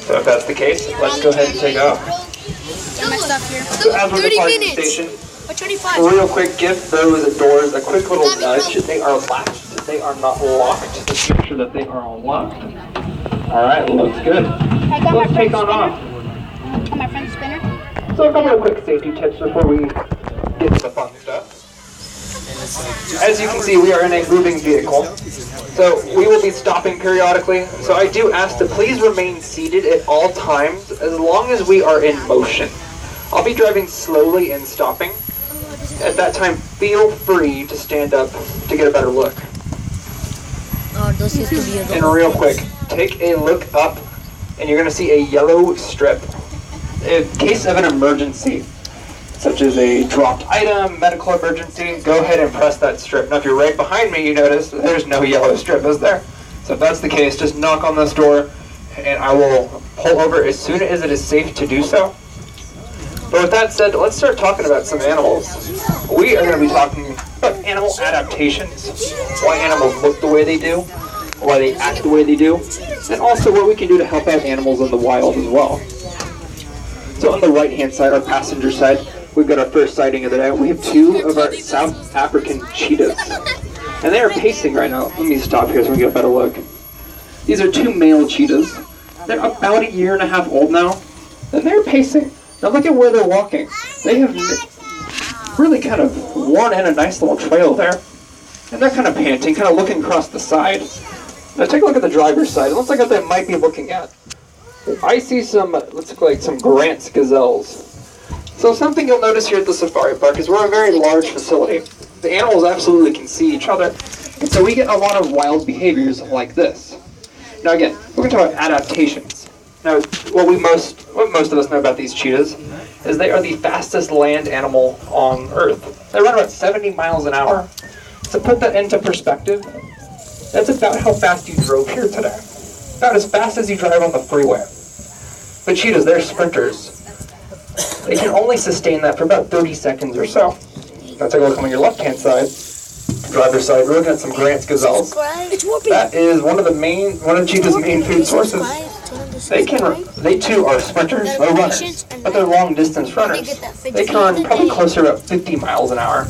So if that's the case, let's go ahead and take off. Get my stuff here. So as we're departing the station, 25. real quick, give those doors a quick little nudge. They are latched. They are not locked. Just make sure that they are unlocked. All right, looks good. Let's take on off. Got my friend's spinner. So a couple of quick safety tips before we get to the fun stuff. As you can see, we are in a moving vehicle, so we will be stopping periodically. So I do ask to please remain seated at all times as long as we are in motion. I'll be driving slowly and stopping. At that time, feel free to stand up to get a better look. And real quick, take a look up and you're going to see a yellow strip. In case of an emergency, such as a dropped item, medical emergency, go ahead and press that strip. Now if you're right behind me, you notice there's no yellow strip, is there? So if that's the case, just knock on this door and I will pull over as soon as it is safe to do so. But with that said, let's start talking about some animals. We are going to be talking about animal adaptations, why animals look the way they do, why they act the way they do, and also what we can do to help out animals in the wild as well. So on the right-hand side, our passenger side, we've got our first sighting of the day. We have two of our South African cheetahs. And they are pacing right now. Let me stop here so we can get a better look. These are two male cheetahs. They're about 1.5 years old now. And they're pacing. Now look at where they're walking. They have really kind of worn in a nice little trail there. And they're kind of panting, kind of looking across the side. Now take a look at the driver's side. It looks like what they might be looking at. I see some, let's look like some Grant's gazelles. So something you'll notice here at the safari park is we're a very large facility. The animals absolutely can see each other. And so we get a lot of wild behaviors like this. Now again, we're going to talk about adaptations. Now, what most of us know about these cheetahs is they are the fastest land animal on Earth. They run about 70 miles an hour. To put that into perspective, that's about how fast you drove here today. About as fast as you drive on the freeway. But cheetahs, they're sprinters. They can only sustain that for about 30 seconds or so. Now take a look on your left-hand side, driver's side. We're looking at some Grant's gazelles. That is one of cheetah's main food sources. They too are sprinters, or runners, but they're long-distance runners. They can run probably closer to about 50 miles an hour,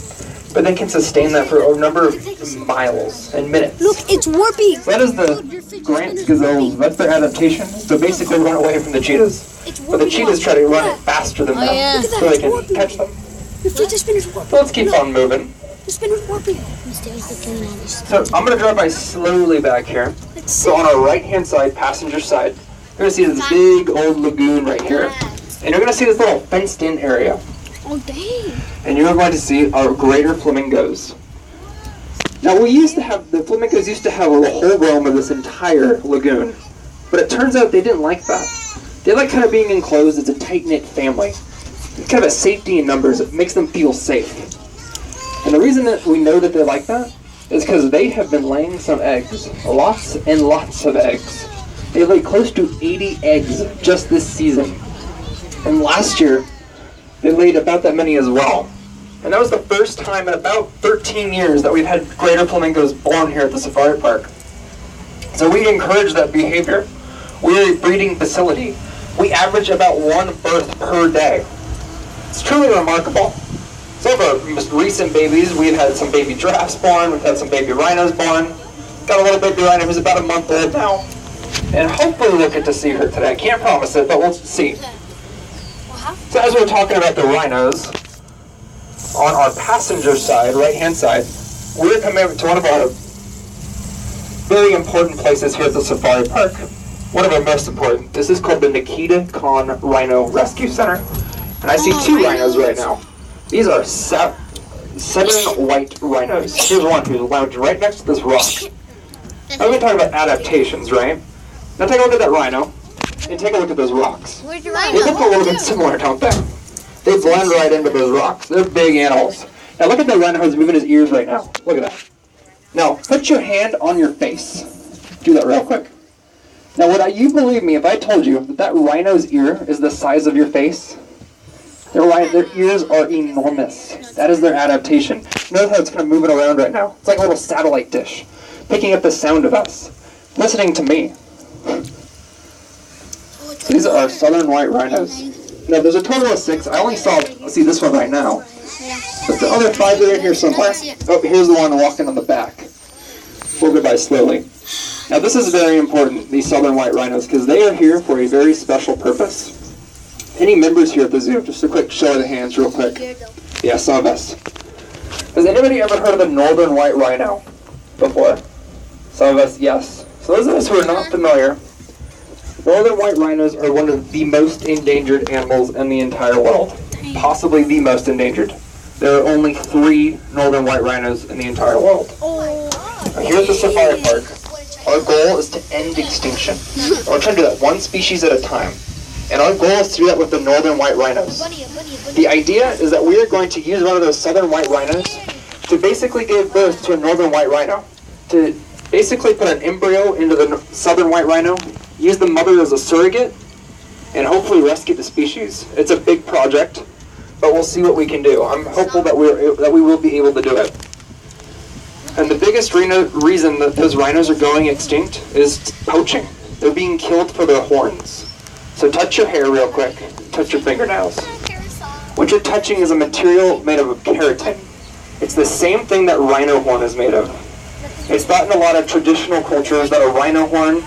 but they can sustain that for a number of miles and minutes. Look, it's warping. So that is the Grant's gazelles. That's their adaptation. So basically run away from the cheetahs. But the cheetahs try to run faster than them so they can catch them. So let's keep on moving. The spinner's warping. So I'm going to drive by slowly back here. So on our right-hand side, passenger side, you're going to see this big old lagoon right here. And you're going to see this little fenced-in area. Oh, dang. And you're going to see our greater flamingos. Now the flamingos used to have a whole realm of this entire lagoon. But it turns out they didn't like that. They like kind of being enclosed as a tight-knit family. It's kind of a safety in numbers. It makes them feel safe. And the reason that we know that they're like that is because they have been laying some eggs. Lots and lots of eggs. They laid close to 80 eggs just this season. And last year, they laid about that many as well. And that was the first time in about 13 years that we've had greater flamingos born here at the safari park. So we encourage that behavior. We're a breeding facility. We average about 1 birth per day. It's truly remarkable. Some of our most recent babies, we've had some baby giraffes born, we've had some baby rhinos born. Got a little baby rhino who's about a month old now. And hopefully we'll get to see her today. I can't promise it, but we'll see. So as we're talking about the rhinos, on our passenger side, right-hand side, we're coming to one of our very important places here at the safari park. One of our most important. This is called the Nikita Khan Rhino Rescue Center. And I see 2 rhinos right now. These are 7 white rhinos. Here's one who's lounging right next to this rock. Now we're talking about adaptations, right? Now take a look at that rhino, and take a look at those rocks. Where's your They look a little bit similar, don't they? They blend right into those rocks. They're big animals. Now look at the rhino who's moving his ears right now. Look at that. Now, put your hand on your face. Do that real quick. Now, would you believe me if I told you that rhino's ear is the size of your face? Their ears are enormous. That is their adaptation. Notice how it's kind of moving around right now. It's like a little satellite dish, picking up the sound of us, listening to me. These are southern white rhinos. Now, there's a total of 6. I only see this one right now. But the other 5 are in here somewhere. Oh, here's the one walking on the back. We'll go by slowly. Now, this is very important, these southern white rhinos, because they are here for a very special purpose. Any members here at the zoo? Just a quick show of the hands real quick. Yeah, some of us. Has anybody ever heard of the northern white rhino before? Some of us, yes. So those of us who are not familiar, northern white rhinos are one of the most endangered animals in the entire world. Possibly the most endangered. There are only 3 northern white rhinos in the entire world. Now, here at the safari park, our goal is to end extinction. We're trying to do that one species at a time. And our goal is to do that with the northern white rhinos. The idea is that we are going to use one of those southern white rhinos to basically give birth to a northern white rhino. To basically put an embryo into the southern white rhino, use the mother as a surrogate, and hopefully rescue the species. It's a big project, but we'll see what we can do. I'm hopeful that we will be able to do it. And the biggest reason that those rhinos are going extinct is poaching. They're being killed for their horns. So touch your hair real quick. Touch your fingernails. What you're touching is a material made of keratin. It's the same thing that rhino horn is made of. It's thought in a lot of traditional cultures that a rhino horn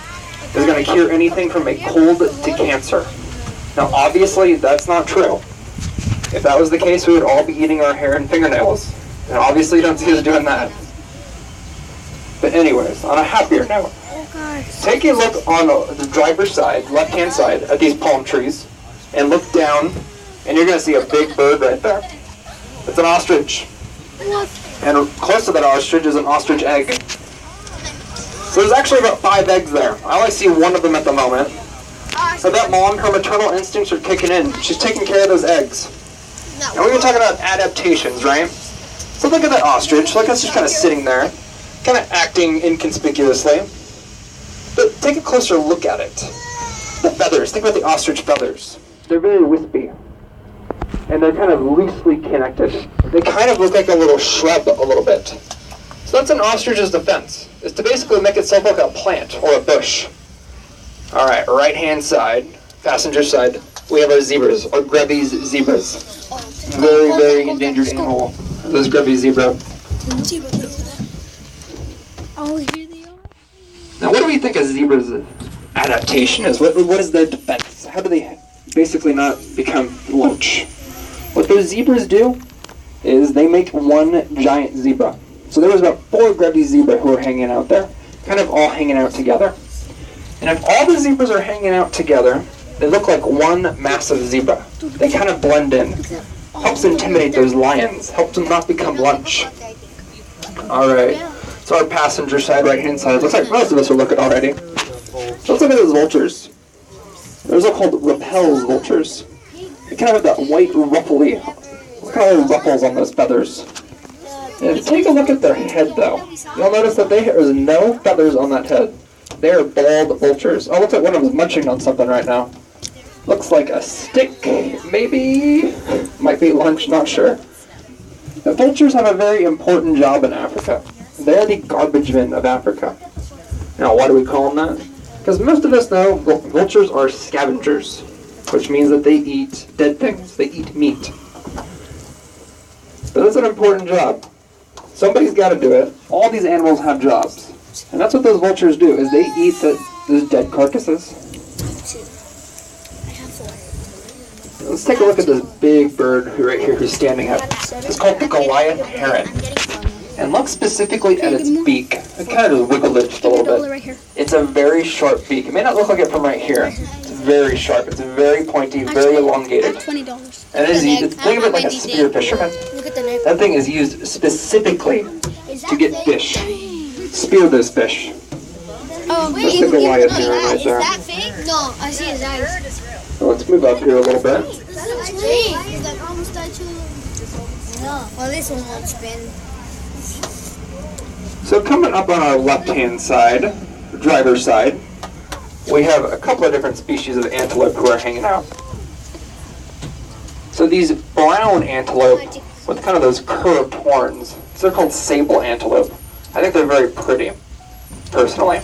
is going to cure anything from a cold to cancer. Now obviously that's not true. If that was the case, we would all be eating our hair and fingernails. And obviously you don't see us doing that. But anyways, on a happier note, take a look on the driver's side, left-hand side, at these palm trees, and look down, and you're going to see a big bird right there. It's an ostrich. And close to that ostrich is an ostrich egg. So there's actually about 5 eggs there. I only see one of them at the moment. So that mom, her maternal instincts are kicking in. She's taking care of those eggs. And we've been talking about adaptations, right? So look at that ostrich. Look, it's just kind of sitting there, kind of acting inconspicuously. But take a closer look at it. The feathers. Think about the ostrich feathers. They're very wispy. And they're kind of loosely connected. They kind of look like a little shrub a little bit. So that's an ostrich's defense, is to basically make itself look like a plant or a bush. Alright, right-hand side, passenger side, we have our zebras, or Grevy's zebras. Very, very endangered animal, those Grevy zebra. Oh, here they are. Now, what do we think a zebra's adaptation is? What is their defense? How do they basically not become lunch? What those zebras do is they make one giant zebra. So there was about 4 Grevy zebra who were hanging out there, kind of all hanging out together. And if all the zebras are hanging out together, they look like one massive zebra. They kind of blend in. Helps intimidate those lions, helps them not become lunch. Alright, so our passenger side, right-hand side, looks like most of us are looking already. Let's look at those vultures. Those are called Rappel's vultures. They kind of have that white ruffly, look at all the ruffles on those feathers. And take a look at their head though. You'll notice that there's no feathers on that head. They are bald vultures. Oh, looks like one of them is munching on something right now. Looks like a stick, maybe? Might be lunch, not sure. The vultures have a very important job in Africa. They're the garbage bin of Africa. Now, why do we call them that? Because most of us know vultures are scavengers, which means that they eat dead things. They eat meat. But that's an important job. Somebody's got to do it. All these animals have jobs. And that's what those vultures do, is they eat those dead carcasses. Let's take a look at this big bird right here who's standing up. It's called the Goliath heron. And look specifically at its beak. It kind of just wiggled it just a little bit. It's a very sharp beak. It may not look like it from right here. It's very sharp. It's very pointy, very elongated. $20. And it is used, think of it like a spear fisherman. That thing is used specifically to get fish. Spear those fish. Oh, That's the Goliath heron right there. Is that fake? No, I see his eyes. So let's move up here a little bit. That's fake. Well, this one won't spin. So coming up on our left-hand side, driver's side, we have a couple of different species of antelope who are hanging out. So these brown antelope with kind of those curved horns, they're called sable antelope. I think they're very pretty, personally.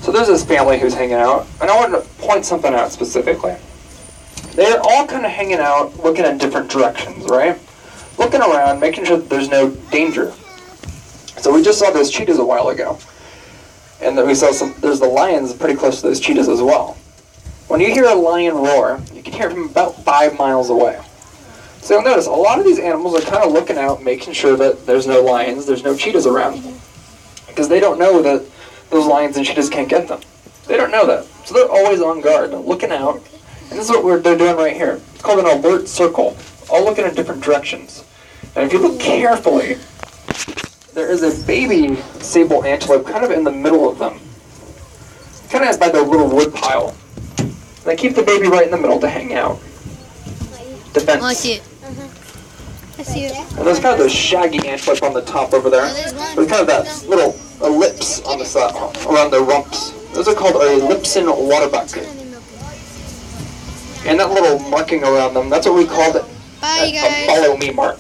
So there's this family who's hanging out, and I wanted to point something out specifically. They're all kind of hanging out, looking in different directions, right? Looking around, making sure that there's no danger. So we just saw those cheetahs a while ago. And then we saw there's the lions pretty close to those cheetahs as well. When you hear a lion roar, you can hear it from about 5 miles away. So you'll notice a lot of these animals are kind of looking out, making sure that there's no lions, there's no cheetahs around. Because they don't know that those lions and cheetahs can't get them. They don't know that. So they're always on guard, looking out. And this is what they're doing right here. It's called an alert circle, all looking in different directions. And if you look carefully, there is a baby sable antelope kind of in the middle of them. Kind of by the little wood pile. And they keep the baby right in the middle to hang out. Defense. Oh, I see it. I see it. And there's kind of those shaggy antelope on the top over there. There's kind of that little ellipse on the side, around their rumps. Those are called a Lipson waterbuck. And that little marking around them, that's what we call it Bye, a guys. follow me mark.